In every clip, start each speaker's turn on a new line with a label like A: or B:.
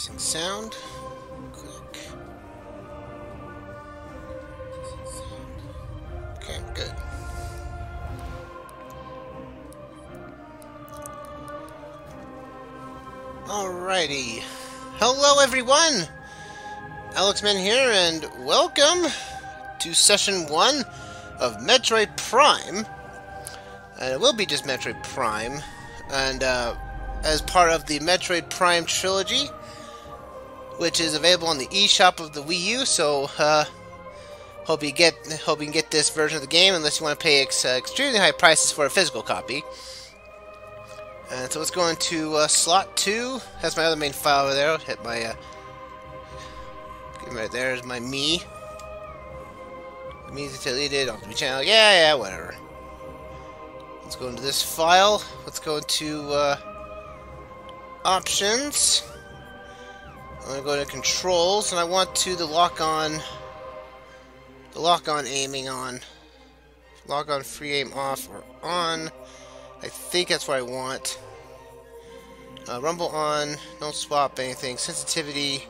A: Testing sound. Click. Okay, good. Alrighty. Hello everyone! Alexman here, and welcome to Session 1 of Metroid Prime. And it will be just Metroid Prime. And as part of the Metroid Prime Trilogy, which is available on the eShop of the Wii U, so hope you can get this version of the game, unless you want to pay extremely high prices for a physical copy. And so let's go into slot 2. That's my other main file over there. I'll hit my right there's my me. Means deleted on the channel. Yeah, whatever. Let's go into this file. Let's go into options. I'm gonna go to controls, and I want to the lock on aiming on. Lock on free aim off or on. I think that's what I want. Rumble on. Don't swap anything. Sensitivity.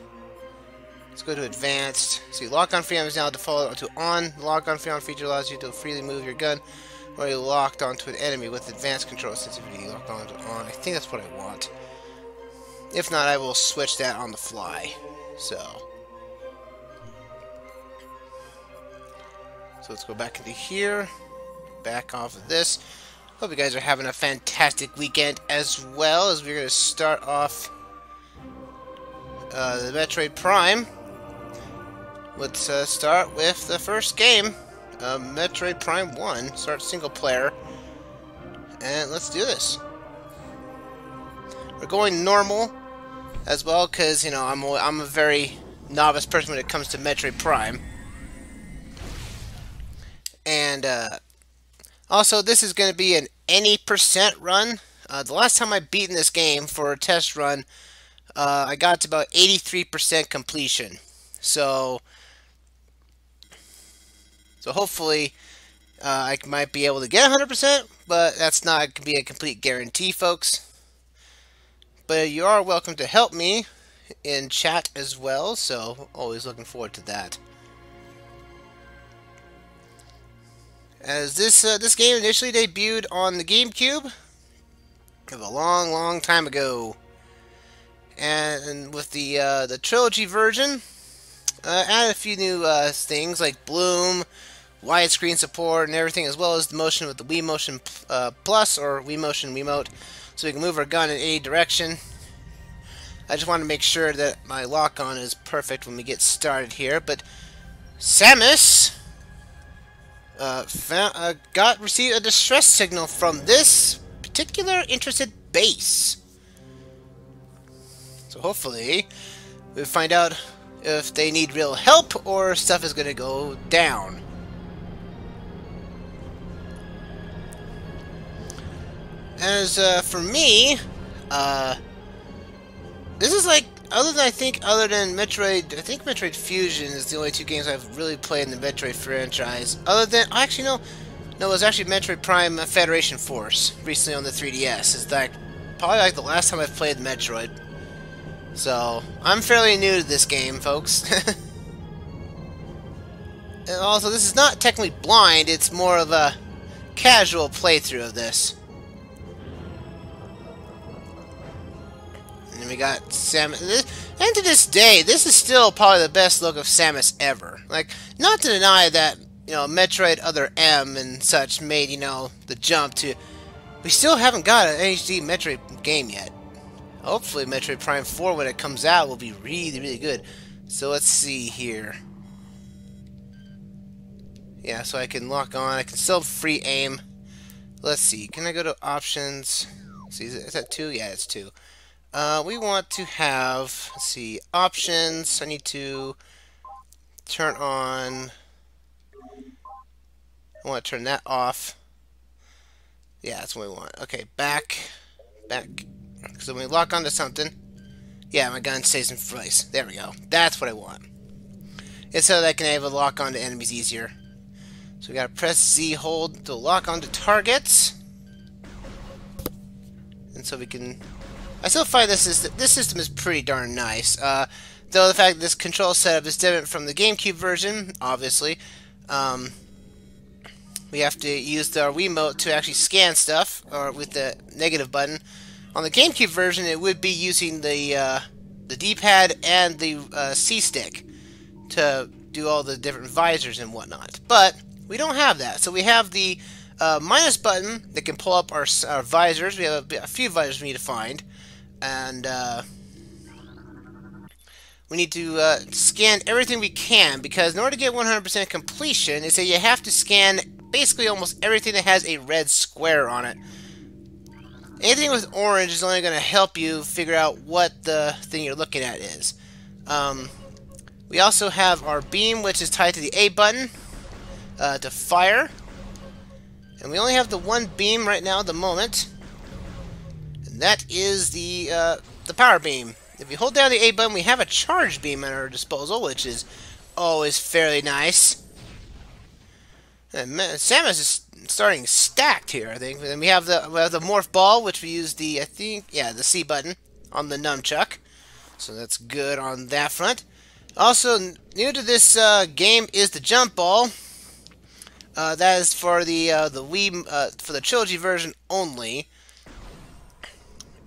A: Let's go to advanced. See, lock on free aim is now default to on. Lock on free aim feature allows you to freely move your gun or you're locked onto an enemy with advanced control sensitivity. Lock on to on. I think that's what I want. If not, I will switch that on the fly. So let's go back into here. Back off of this. Hope you guys are having a fantastic weekend as well, as we're going to start off the Metroid Prime. Let's start with the first game, Metroid Prime 1. Start single player, and let's do this. We're going normal as well, because you know I'm a very novice person when it comes to Metroid Prime, and also this is going to be an any percent run. The last time I beaten this game for a test run, I got to about 83% completion. So hopefully I might be able to get 100%, but that's not going to be a complete guarantee, folks. But you are welcome to help me in chat as well, so always looking forward to that. As this game initially debuted on the GameCube of a long time ago, and with the trilogy version, added a few new things like bloom, widescreen support, and everything, as well as the motion with the Wii Motion Plus or Wii Motion Wiimote, so we can move our gun in any direction. I just want to make sure that my lock-on is perfect when we get started here. But Samus received a distress signal from this particular interested base. So hopefully we'll find out if they need real help or stuff is going to go down. As for me, this is like, other than Metroid, I think Metroid Fusion is the only two games I've really played in the Metroid franchise. Other than, actually no, it was actually Metroid Prime Federation Force recently on the 3DS. It's like probably like the last time I've played Metroid. So I'm fairly new to this game, folks. And also, this is not technically blind; it's more of a casual playthrough of this. And we got Samus. And to this day, this is still probably the best look of Samus ever. Like, not to deny that, you know, Metroid Other M and such made, you know, the jump to... We still haven't got an HD Metroid game yet. Hopefully Metroid Prime 4, when it comes out, will be really good. So let's see here. Yeah, so I can lock on. I can still free aim. Let's see. Can I go to options? Let's see, is that 2? Yeah, it's 2. We want to have, let's see, options. I need to turn on, I want to turn that off. Yeah, that's what we want. Okay, back. So when we lock onto something, yeah, my gun stays in place. There we go. That's what I want. It's so that I can able to lock onto enemies easier. So we gotta press Z, hold to lock onto targets. And so we can I still find this system is pretty darn nice. Though the fact that this control setup is different from the GameCube version, obviously. We have to use our Wiimote to actually scan stuff, or with the negative button. On the GameCube version, it would be using the D-pad and the C-stick to do all the different visors and whatnot. But we don't have that, so we have the minus button that can pull up our visors. We have a few visors we need to find, and we need to scan everything we can, because in order to get 100% completion, is that you have to scan basically almost everything that has a red square on it. Anything with orange is only going to help you figure out what the thing you're looking at is. We also have our beam, which is tied to the A button to fire. And we only have the one beam right now at the moment. And that is the power beam. If you hold down the A button, we have a charge beam at our disposal, which is always fairly nice. And Samus is starting stacked here, I think. Then we have the morph ball, which we use the the C button on the nunchuck. So that's good on that front. Also new to this game is the jump ball. That is for the Wii for the Trilogy version only.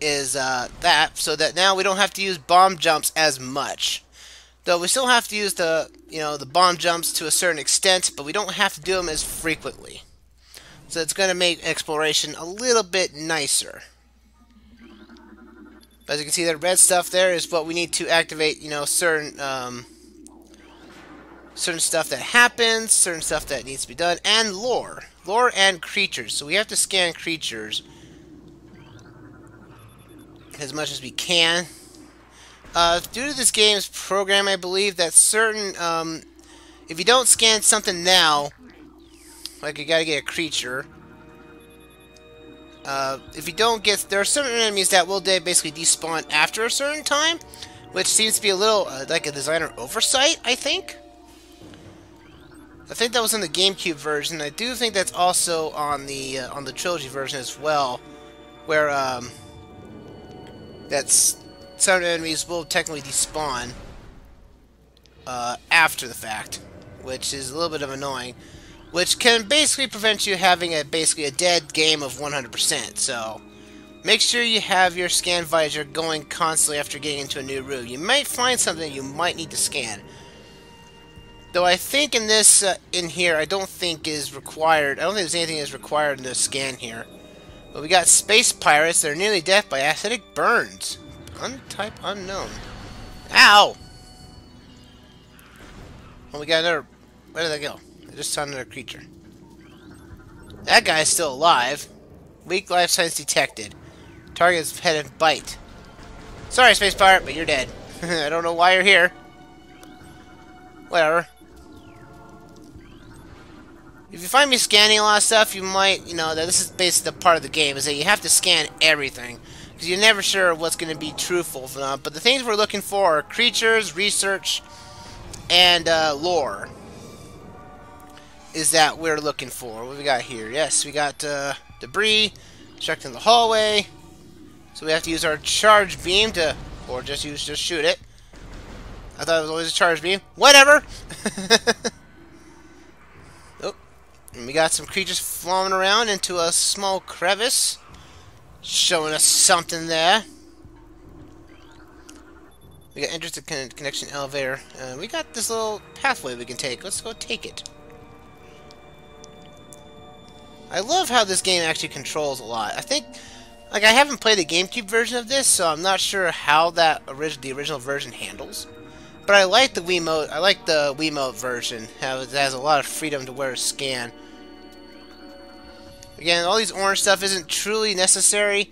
A: Is that so that now we don't have to use bomb jumps as much. Though we still have to use the bomb jumps to a certain extent, but we don't have to do them as frequently. So it's going to make exploration a little bit nicer. But as you can see, that red stuff there is what we need to activate, certain stuff that happens, certain stuff that needs to be done, and lore. Lore and creatures. So we have to scan creatures as much as we can. Due to this game's program, I believe that certain, if you don't scan something now, like you gotta get a creature, if you don't get, there are certain enemies that will basically despawn after a certain time, which seems to be a little, like a designer oversight, I think. I think that was in the GameCube version. I do think that's also on the Trilogy version as well, where, that's some enemies will technically despawn after the fact, which is a little bit of annoying, which can basically prevent you having basically a dead game of 100%. So make sure you have your scan visor going constantly after getting into a new room. You might find something you might need to scan. Though I think in this in here, I don't think is required. I don't think there's anything that's required in the scan here. But we got space pirates that are nearly death by acidic burns. Untype unknown. Ow! Oh, we got another. Where did that go? I just saw another creature. That guy's still alive. Weak life signs detected. Target's head and bite. Sorry, space pirate, but you're dead. I don't know why you're here. Whatever. If you find me scanning a lot of stuff, you might, that this is basically the part of the game, is that you have to scan everything. Because you're never sure what's going to be truthful or not. But the things we're looking for are creatures, research, and lore. Is that we're looking for. What we got here? Yes, we got debris, obstructing the hallway. So we have to use our charge beam to, or just shoot it. I thought it was always a charge beam. Whatever! Oh, and we got some creatures flowing around into a small crevice. Showing us something there. We got entrance to connection elevator. We got this little pathway we can take. Let's go take it. I love how this game actually controls a lot. I think, like, I haven't played the GameCube version of this, so I'm not sure how that the original version handles. But I like the Wiimote. I like the Wiimote version. How it has a lot of freedom to wear a scan. Again, all these orange stuff isn't truly necessary,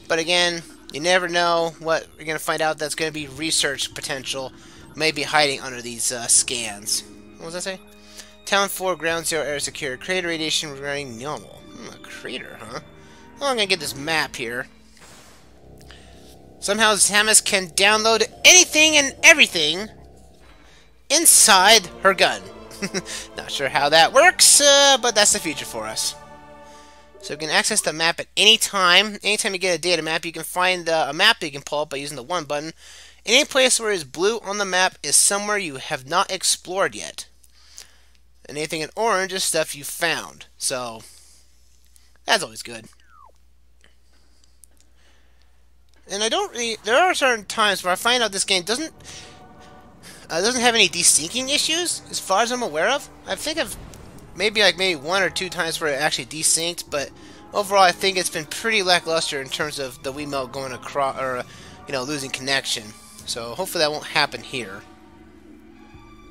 A: but again, you never know what you're going to find out that's going to be research potential, maybe hiding under these scans. What does that say? Town 4, Ground 0, air secure. Crater radiation running normal. A crater, huh? Well, I'm going to get this map here. Somehow Samus can download anything and everything inside her gun. Not sure how that works, but that's the future for us. So you can access the map at any time. Anytime you get a data map, you can find a map that you can pull up by using the 1 button. Any place where it's blue on the map is somewhere you have not explored yet. And anything in orange is stuff you found. So, that's always good. And I don't really... There are certain times where I find out this game doesn't have any desyncing issues, as far as I'm aware of. I think I've maybe 1 or 2 times where it actually desynced, but overall I think it's been pretty lackluster in terms of the Wiimote going across, or losing connection. So hopefully that won't happen here.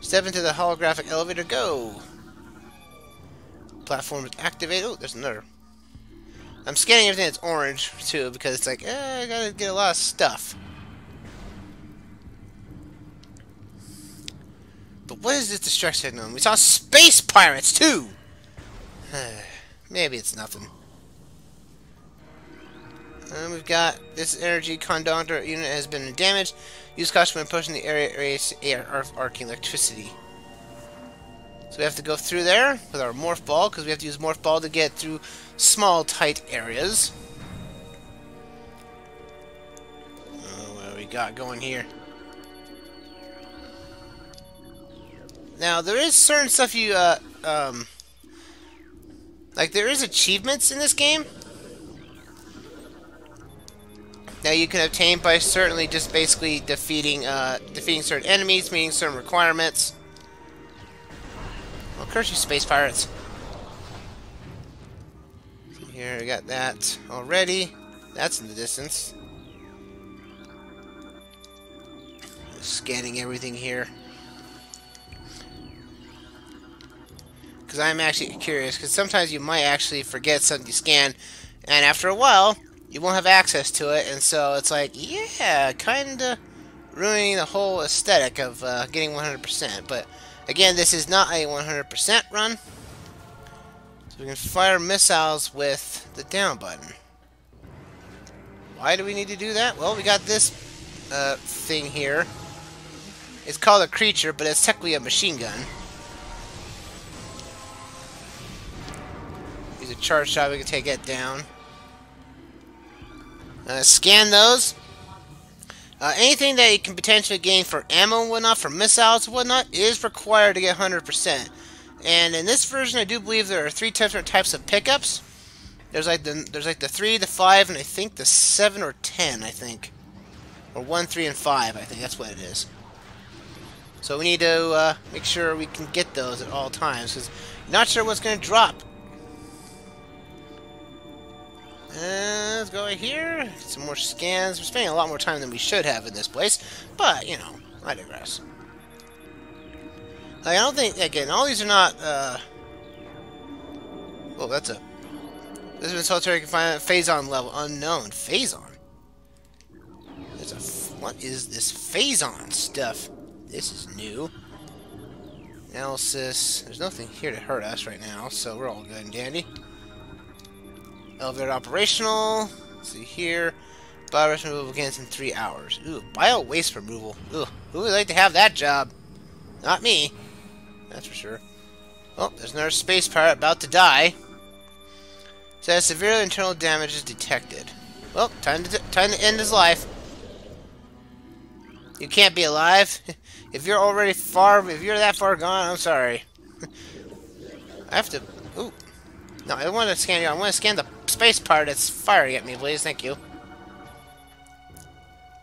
A: Step into the holographic elevator, go! Platform is activated. Oh, there's another. I'm scanning everything that's orange, too, because it's like, I gotta get a lot of stuff. But what is this distress signal? We saw space pirates, too! Maybe it's nothing. And we've got this energy conductor unit has been damaged. Use caution when approaching the area arcing electricity. So we have to go through there with our morph ball, because we have to use morph ball to get through small, tight areas. Oh, what do we got going here? Now, there is certain stuff you, like, there is achievements in this game that you can obtain by certainly just basically defeating certain enemies, meeting certain requirements. Well, curse you, space pirates. So here, we got that already. That's in the distance. Just scanning everything here. Because I'm actually curious, because sometimes you might actually forget something you scan, and after a while, you won't have access to it, and so it's like, yeah, kinda ruining the whole aesthetic of getting 100%. But again, this is not a 100% run, so we can fire missiles with the down button. Why do we need to do that? Well, we got this thing here. It's called a creature, but it's technically a machine gun. Use a charge shot, we can take it down. Scan those. Anything that you can potentially gain for ammo and whatnot, for missiles and whatnot, is required to get 100%. And in this version, I do believe there are 3 different types of pickups. There's like the 3, the 5, and I think the 7 or 10, I think. Or 1, 3, and 5, I think that's what it is. So we need to make sure we can get those at all times, because you're not sure what's going to drop. Let's go right here. Get some more scans. We're spending a lot more time than we should have in this place, but you know, I digress. Like, I don't think, again, all these are not. Oh, that's a. This has been solitary confinement. Phazon level unknown. Phazon. There's a. What is this Phazon stuff? This is new. Analysis. There's nothing here to hurt us right now, so we're all good and dandy. Elevator operational. Let's see here. Bio waste removal begins in 3 hours. Ooh, bio waste removal. Ooh, who would like to have that job? Not me. That's for sure. Oh, there's another space pirate about to die. Says severe internal damage is detected. Well, time to end his life. You can't be alive. If you're already far, if you're that far gone, I'm sorry. I have to. Ooh. No, I don't want to scan you. I want to scan the space pirate that's firing at me, please. Thank you.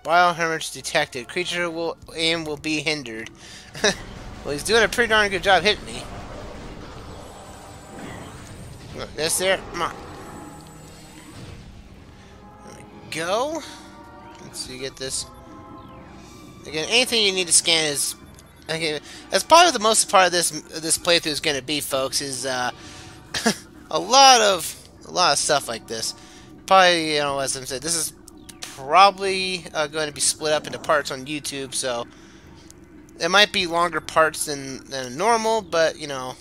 A: Biohemorrhage detected. Creature aim will be hindered. Well, he's doing a pretty darn good job hitting me. Look, this there. Come on. There we go. Let's see, get this. Again, anything you need to scan is. Okay, that's probably the most part of this playthrough is going to be, folks. Is a lot of stuff like this. Probably, you know, as I said, this is probably going to be split up into parts on YouTube, so it might be longer parts than normal, but you know,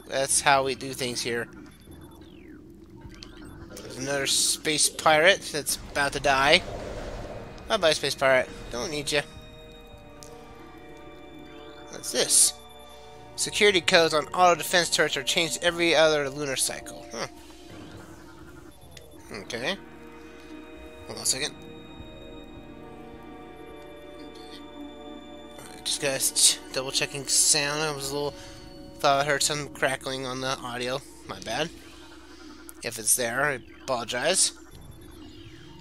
A: that's how we do things here. There's another space pirate that's about to die. Bye bye, space pirate. Don't need you. What's this? Security codes on auto defense turrets are changed every other lunar cycle. Huh. Okay. Hold on a second. Just guys, double checking sound. I was a little... thought I heard some crackling on the audio. My bad. If it's there, I apologize.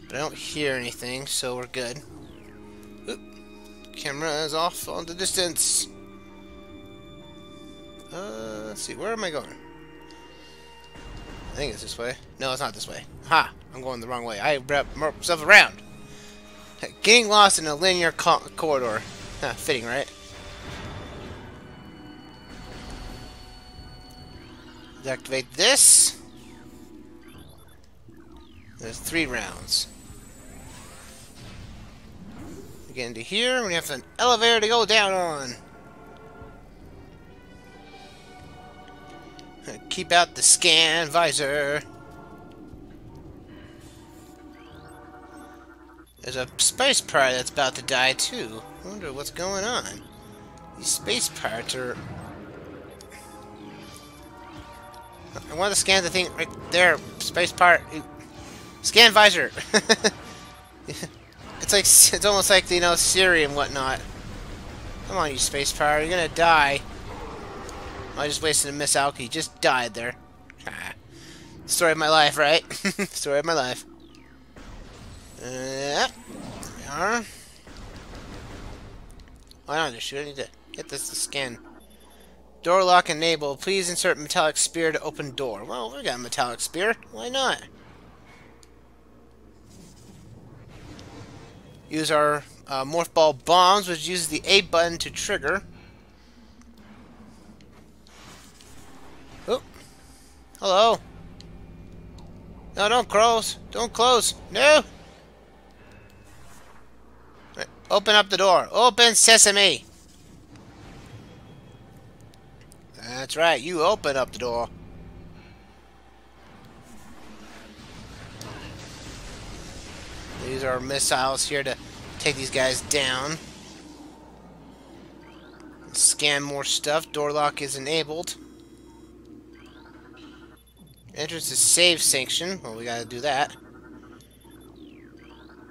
A: But I don't hear anything, so we're good. Oop. Camera is off on the distance. Let's see, where am I going? I think it's this way. No, it's not this way. Ha! I'm going the wrong way. I wrapped myself around. Getting lost in a linear corridor. Fitting, right? Activate this. There's 3 rounds. We get into here. We have an elevator to go down on. Keep out the scan visor. There's a space pirate that's about to die too. I wonder what's going on. These space pirates are... I want to scan the thing right there. Space pirate. Scan visor. It's almost like, you know, Siri and whatnot. Come on, you space pirate. You're gonna die. I just wasted a Miss Alki. Just died there. Story of my life, right? Story of my life. Yep. There we are. Why not just shoot? I need to get this to scan. Door lock enabled. Please insert metallic spear to open door. Well, we got a metallic spear. Why not? Use our morph ball bombs, which uses the A button to trigger. Oh. Hello. No, don't close. Don't close. No. Right. Open up the door. Open sesame. That's right. You open up the door. These are missiles here to take these guys down. Scan more stuff. Door lock is enabled. Entrance is save sanction. Well, we gotta do that.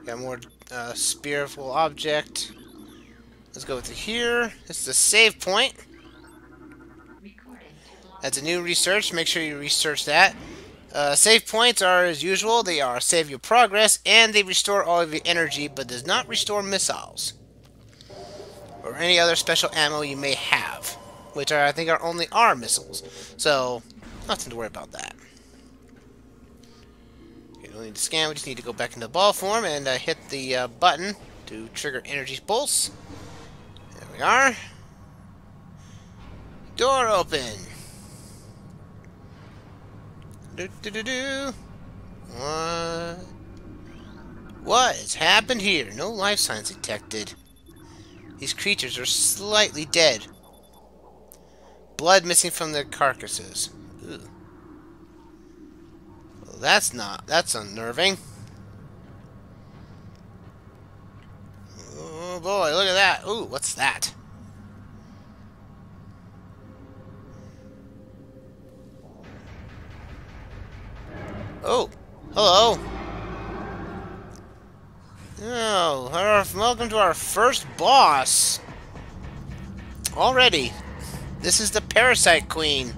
A: Got more spiritual object. Let's go to here. This is a save point. That's a new research. Make sure you research that. Save points are as usual. They are save your progress and they restore all of your energy, but does not restore missiles or any other special ammo you may have, which are, I think are only our missiles. So nothing to worry about that. Okay, we don't need to scan. We just need to go back into ball form and hit the button to trigger energy pulse. There we are. Door open. What has happened here? No life signs detected. These creatures are slightly dead. Blood missing from their carcasses. Ooh. Well, that's unnerving. Oh boy, look at that. Ooh, what's that? Oh, hello. Oh, welcome to our first boss. Already. This is the Parasite Queen.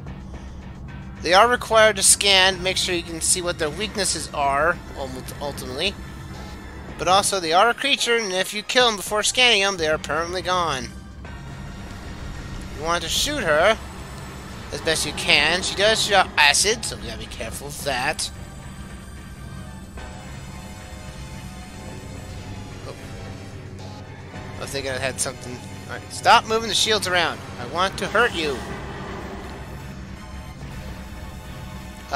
A: They are required to scan, make sure you can see what their weaknesses are, ultimately. But also, they are a creature, and if you kill them before scanning them, they are permanently gone. You want to shoot her as best you can. She does shoot out acid, so we gotta be careful of that. I was thinking I had something. Alright, stop moving the shields around. I want to hurt you.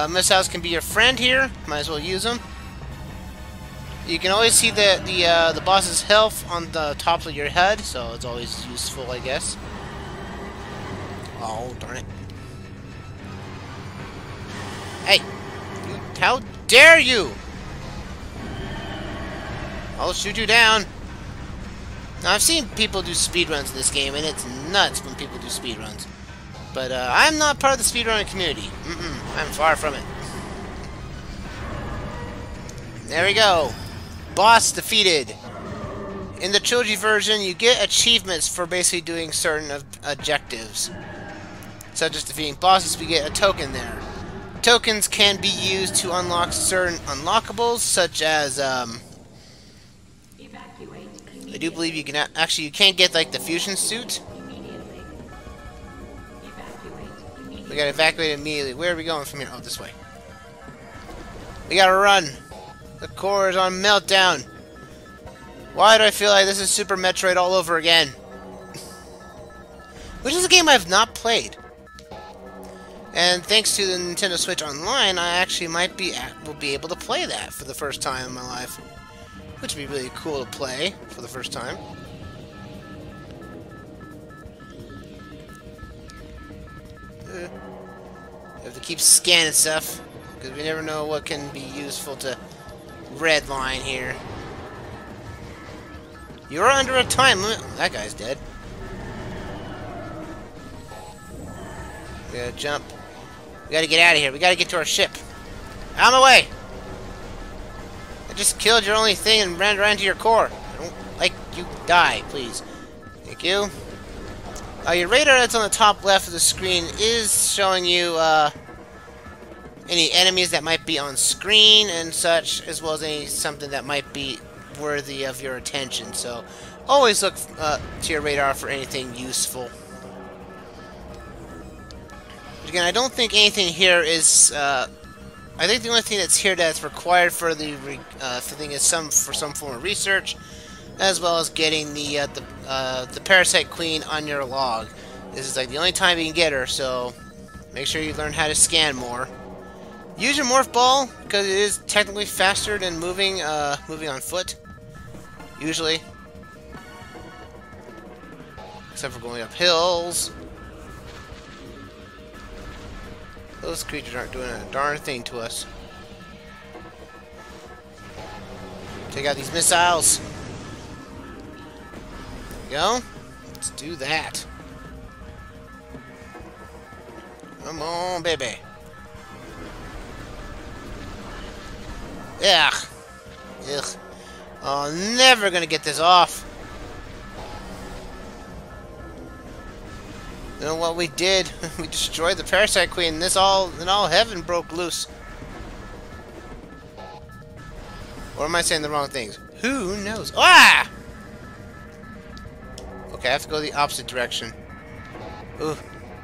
A: Missiles can be your friend here. Might as well use them. You can always see the boss's health on the top of your head, so it's always useful, I guess. Oh, darn it. Hey! How dare you! I'll shoot you down. Now, I've seen people do speedruns in this game, and it's nuts when people do speedruns. But, I'm not part of the speedrunning community. I'm far from it. There we go. Boss defeated. In the trilogy version, you get achievements for basically doing certain objectives. Such as defeating bosses, we get a token there. Tokens can be used to unlock certain unlockables, such as, I do believe you can, actually, you can't get, like, the fusion suit. We gotta evacuate immediately. Where are we going from here? Oh, this way. We gotta run. The core is on meltdown. Why do I feel like this is Super Metroid all over again? Which is a game I've not played. And thanks to the Nintendo Switch Online, I actually will be able to play that for the first time in my life. Which would be really cool to play for the first time. You have to keep scanning stuff, because we never know what can be useful to redline here. You're under a time limit. That guy's dead. We gotta jump. We gotta get out of here. We gotta get to our ship. Out of my way! I just killed your only thing and ran right into your core. I don't like you. Die, please. Thank you. Your radar that's on the top left of the screen is showing you any enemies that might be on screen and such, as well as something that might be worthy of your attention. So always look to your radar for anything useful. Again, I don't think anything here is. I think the only thing that's here that's required for the thing is some form of research, as well as getting the Parasite Queen on your log. This is like the only time you can get her, so make sure you learn how to scan more. Use your morph ball because it is technically faster than moving on foot. Usually, except for going up hills. Those creatures aren't doing a darn thing to us. Take out these missiles. There we go. Let's do that. Come on, baby. Ugh. Ugh. Oh, never gonna get this off. You know what we did? We destroyed the Parasite Queen, and all heaven broke loose. Or am I saying the wrong things? Who knows? Ah! Okay, I have to go the opposite direction. Ooh,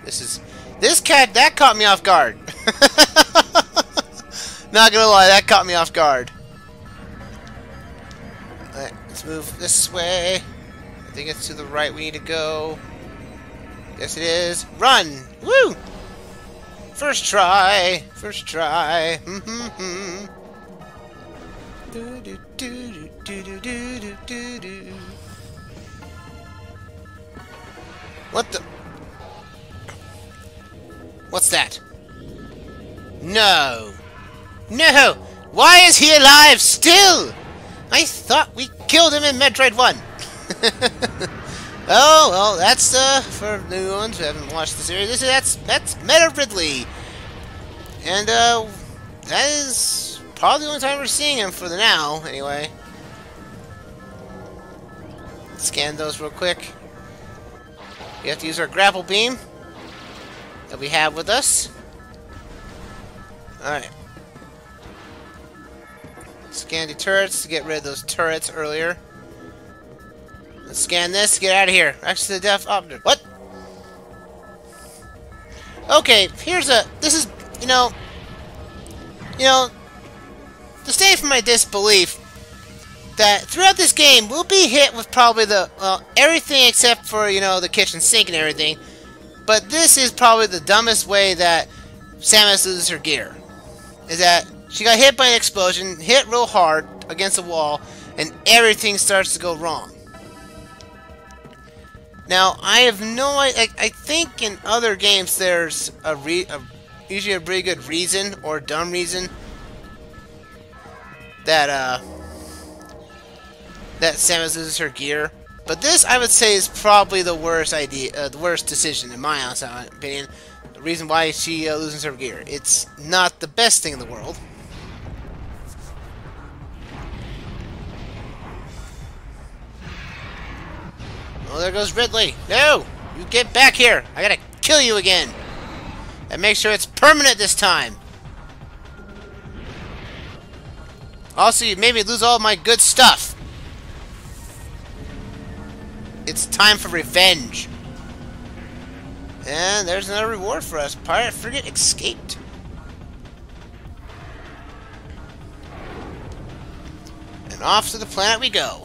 A: that caught me off guard. Not gonna lie, that caught me off guard. Alright, let's move this way. I think it's to the right we need to go. Yes, it is. Run! Woo! First try. First try. What the? What's that? No! No! Why is he alive still? I thought we killed him in Metroid 1. Oh, well, that's, for new ones who haven't watched the series, that's Manfred Lee. And, that is probably the only time we're seeing him for the now, anyway. Scan those real quick. We have to use our grapple beam that we have with us. Alright. Scan the turrets to get rid of those turrets earlier. Let's scan this to get out of here. Actually, the death object. What? Okay, this is, to stay from my disbelief, that throughout this game, we'll be hit with probably everything except for, the kitchen sink and everything. But this is probably the dumbest way that Samus loses her gear. Is that she got hit by an explosion, hit real hard against a wall, and everything starts to go wrong. Now, I have no idea. I think in other games there's usually a pretty good reason or dumb reason that Samus loses her gear. But this, I would say, is probably the worst the worst decision in my honest opinion. The reason why she loses her gear. It's not the best thing in the world. Oh, there goes Ridley. No! You get back here! I gotta kill you again! And make sure it's permanent this time! Also, you made me lose all my good stuff! It's time for revenge! And there's another reward for us. Pirate frigate escaped. And off to the planet we go.